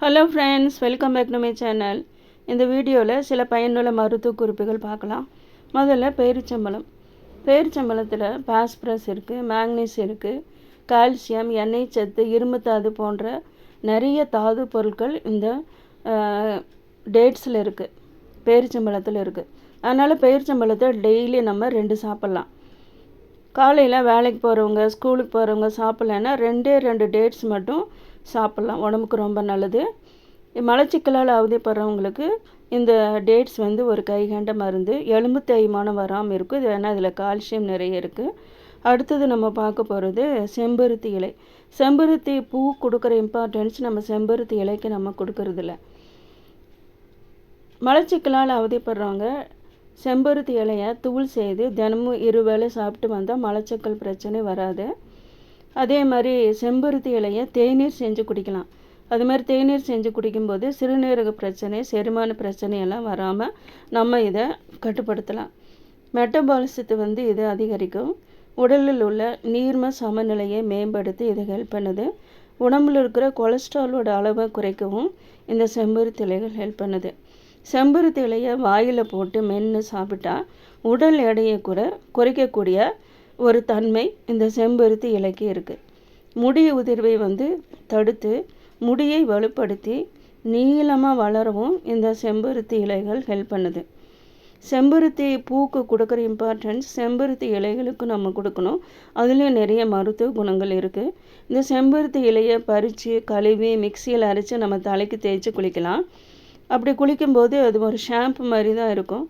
Hello friends, welcome back to my channel. இந்த வீடியோவில் சில பயனுள்ள மருத்துவ குறிப்புகள் பார்க்கலாம். முதல்ல பேரிச்சம்பழத்தில் பாஸ்பரஸ் இருக்குது, மேக்னீஸ் இருக்குது, கால்சியம், எண்ணெய் சத்து, இரும்பு தாது போன்ற நிறைய தாது பொருட்கள் இந்த டேட்ஸில் இருக்குது, பேரிச்சம்பழத்தில் இருக்குது. அதனால் பேரிச்சம்பழத்தை டெய்லி நம்ம 2 சாப்பிட்லாம். காலையில் வேலைக்கு போகிறவங்க, ஸ்கூலுக்கு போகிறவங்க சாப்பிட்லன்னா 2 டேட்ஸ் மட்டும் சாப்பிட்லாம். உடம்புக்கு ரொம்ப நல்லது. மலச்சிக்கலால் அவதிப்படுறவங்களுக்கு இந்த டேட்ஸ் ஒரு கைகண்ட மருந்து. எலும்பு தேய்மானம் வராமல் இருக்கும். இது வேணால் இதில் கால்சியம் நிறைய இருக்குது. அடுத்தது நம்ம பார்க்க போகிறது செம்பருத்தி இலை. செம்பருத்தி பூ கொடுக்குற இம்பார்ட்டன்ஸ் நம்ம செம்பருத்தி இலைக்கு நம்ம கொடுக்கறதில்ல. மலச்சிக்கலால் அவதிப்படுறவங்க செம்பருத்தி இலையை தூள் செய்து தினமும் 2 வேளை சாப்பிட்டு வந்தால் மலச்சிக்கல் பிரச்சனை வராது. அதே மாதிரி செம்பருத்தி இலையை தேநீர் செஞ்சு குடிக்கலாம். அது மாதிரி தேநீர் செஞ்சு குடிக்கும்போது சிறுநீரக பிரச்சனை, செரிமான பிரச்சனையெல்லாம் வராமல் நம்ம இதை கட்டுப்படுத்தலாம். மெட்டபாலிசத்தை இது அதிகரிக்கும். உடலில் உள்ள நீர்ம சமநிலையை மேம்படுத்தி இது ஹெல்ப் பண்ணுது. உடம்பில் இருக்கிற கொலஸ்ட்ராலோட அளவை குறைக்கவும் இந்த செம்பருத்தி இலைகள் ஹெல்ப் பண்ணுது. செம்பருத்தி இலையை வாயில் போட்டு மென்று சாப்பிட்டா உடல் எடையை கூட குறைக்கக்கூடிய ஒரு தன்மை இந்த செம்பருத்தி இலைக்கு இருக்குது. முடி உதிர்வை தடுத்து முடியை வலுப்படுத்தி நீளமாக வளரவும் இந்த செம்பருத்தி இலைகள் ஹெல்ப் பண்ணுது. செம்பருத்தி பூக்கு கொடுக்குற இம்பார்ட்டன்ஸ் செம்பருத்தி இலைகளுக்கு நம்ம கொடுக்கணும். அதுலேயும் நிறைய மருத்துவ குணங்கள் இருக்குது. இந்த செம்பருத்தி இலையை பறித்து கழுவி மிக்சியில் அரைச்சி நம்ம தலைக்கு தேய்ச்சி குளிக்கலாம். அப்படி குளிக்கும்போது அது ஒரு ஷாம்பு மாதிரி தான் இருக்கும்,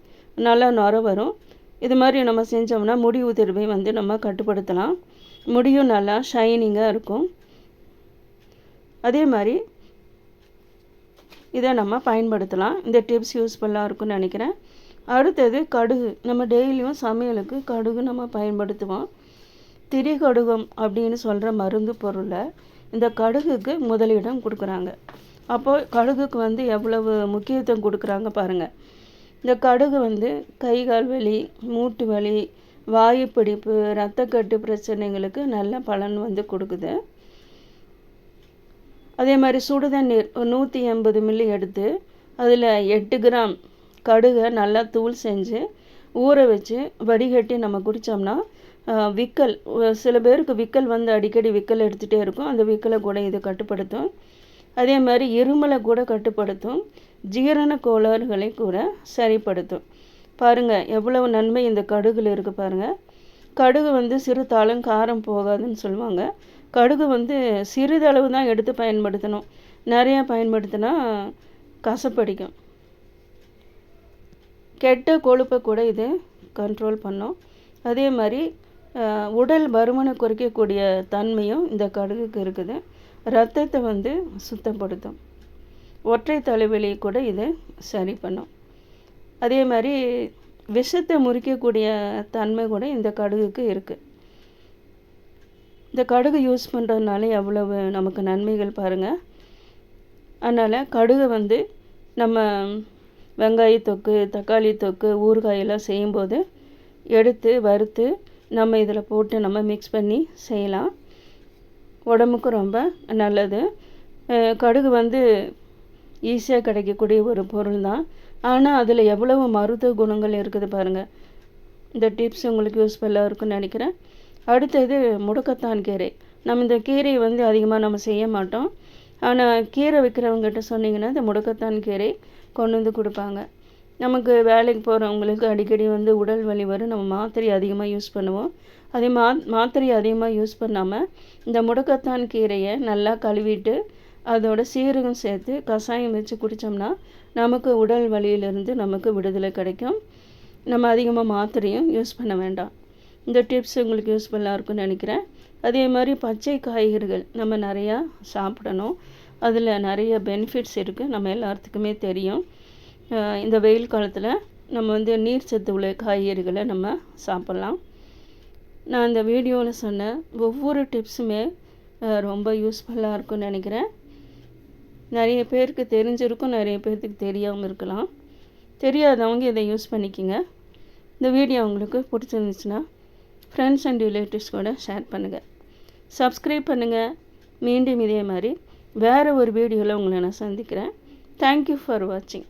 நல்லா நுர வரும். இது மாதிரி நம்ம செஞ்சோம்னா முடி உதிர்வை நம்ம கட்டுப்படுத்தலாம். முடியும் நல்லா ஷைனிங்காக இருக்கும். அதே மாதிரி இதை நம்ம பயன்படுத்தலாம். இந்த டிப்ஸ் யூஸ்ஃபுல்லாக இருக்கும்னு நினைக்கிறேன். அடுத்தது கடுகு. நம்ம டெய்லியும் சமையலுக்கு கடுகு நம்ம பயன்படுத்துவோம். திரிகடுகம் அப்படின்னு சொல்கிற மருந்து பொருளில் இந்த கடுகுக்கு முதலிடம் கொடுக்குறாங்க. அப்போது கடுகுக்கு எவ்வளவு முக்கியத்துவம் கொடுக்குறாங்க பாருங்கள். இந்த கடுகு கை கால் வலி, மூட்டு வலி, வாயு பிடிப்பு, இரத்தக்கட்டு பிரச்சனைகளுக்கு நல்ல பலன் கொடுக்குது. அதே மாதிரி சுடுதண்ணீர் 180 மில்லி எடுத்து அதில் 8 கிராம் கடுகை நல்லா தூள் செஞ்சு ஊற வச்சு வடிகட்டி நம்ம குடித்தோம்னா விக்கல், சில பேருக்கு விக்கல் அடிக்கடி விக்கல் எடுத்துகிட்டே இருக்கும். அந்த விக்கலை கூட இது கட்டுப்படுத்தும். அதே மாதிரி இருமலை கூட கட்டுப்படுத்தும். ஜீரண கோளாறுகளை கூட சரிப்படுத்தும். பாருங்கள் எவ்வளவு நன்மை இந்த கடுகுல இருக்குது பாருங்கள். கடுகு சிறுதாலும் காரம் போகாதுன்னு சொல்லுவாங்க. கடுகு சிறிதளவு தான் எடுத்து பயன்படுத்தணும். நிறையா பயன்படுத்தினா கசப்படிக்கும். கெட்ட கொழுப்பை கூட இது கண்ட்ரோல் பண்ணும். அதே மாதிரி உடல் பருமனை குறைக்கக்கூடிய தன்மையும் இந்த கடுகுக்கு இருக்குது. இரத்தத்தை சுத்தப்படுத்தும். ஒற்றை தலைவலி கூட இது சரி பண்ணும். அதே மாதிரி விஷத்தை முறிக்கக்கூடிய தன்மை கூட இந்த கடுகுக்கு இருக்குது. இந்த கடுகு யூஸ் பண்ணுறதுனால எவ்வளவு நமக்கு நன்மைகள் பாருங்கள். அதனால் கடுகு நம்ம வெங்காய தொக்கு, தக்காளி தொக்கு, ஊறுகாயெல்லாம் செய்யும்போது எடுத்து வறுத்து நம்ம இதில் போட்டு நம்ம மிக்ஸ் பண்ணி செய்யலாம். உடம்புக்கு ரொம்ப நல்லது. கடுகு ஈஸியாக கிடைக்கக்கூடிய ஒரு பொருள் தான். ஆனால் அதில் எவ்வளவு மருத்துவ குணங்கள் இருக்குது பாருங்கள். இந்த டிப்ஸ் உங்களுக்கு யூஸ்ஃபுல்லாக இருக்குன்னு நினைக்கிறேன். அடுத்தது முடக்கத்தான் கீரை. நம்ம இந்த கீரையை அதிகமாக நம்ம செய்ய மாட்டோம். ஆனால் கீரை விற்கிறவங்ககிட்ட சொன்னிங்கன்னா இந்த முடக்கத்தான் கீரை கொண்டு கொடுப்பாங்க. நமக்கு வேலைக்கு போகிறவங்களுக்கு அடிக்கடி உடல் வலி வரும். நம்ம மாத்திரை அதிகமாக யூஸ் பண்ணுவோம். அதே மாத்திரை அதிகமாக யூஸ் பண்ணாமல் இந்த முடக்கத்தான் கீரையை நல்லா கழுவிட்டு அதோட சீரகம் சேர்த்து கஷாயம் வச்சு குடித்தோம்னா நமக்கு உடல் வலியிலிருந்து நமக்கு விடுதலை கிடைக்கும். நம்ம அதிகமாக மாத்திரையும் யூஸ் பண்ண வேண்டாம். இந்த டிப்ஸ் உங்களுக்கு யூஸ்ஃபுல்லாக இருக்குன்னு நினைக்கிறேன். அதே மாதிரி பச்சை காய்கறிகள் நம்ம நிறையா சாப்பிடணும். அதில் நிறைய பெனிஃபிட்ஸ் இருக்குது, நம்ம எல்லாத்துக்குமே தெரியும். இந்த வெயில் காலத்தில் நம்ம நீர் சத்து உள்ள காய்கறிகளை நம்ம சாப்பிட்லாம். நான் இந்த வீடியோவில் சொன்ன ஒவ்வொரு டிப்ஸுமே ரொம்ப யூஸ்ஃபுல்லாக இருக்குன்னு நினைக்கிறேன். நிறைய பேருக்கு தெரிஞ்சிருக்கும், நிறைய பேர்த்துக்கு தெரியாமல் இருக்கலாம். தெரியாதவங்க இதை யூஸ் பண்ணிக்கிங்க. இந்த வீடியோ உங்களுக்கு பிடிச்சிருந்துச்சுன்னா ஃப்ரெண்ட்ஸ் அண்ட் ரிலேட்டிவ்ஸ் கூட ஷேர் பண்ணுங்கள். சப்ஸ்கிரைப் பண்ணுங்கள். மீண்டும் இதே மாதிரி வேறு ஒரு வீடியோவில் உங்களை நான் சந்திக்கிறேன். தேங்க்யூ ஃபார் வாட்சிங்.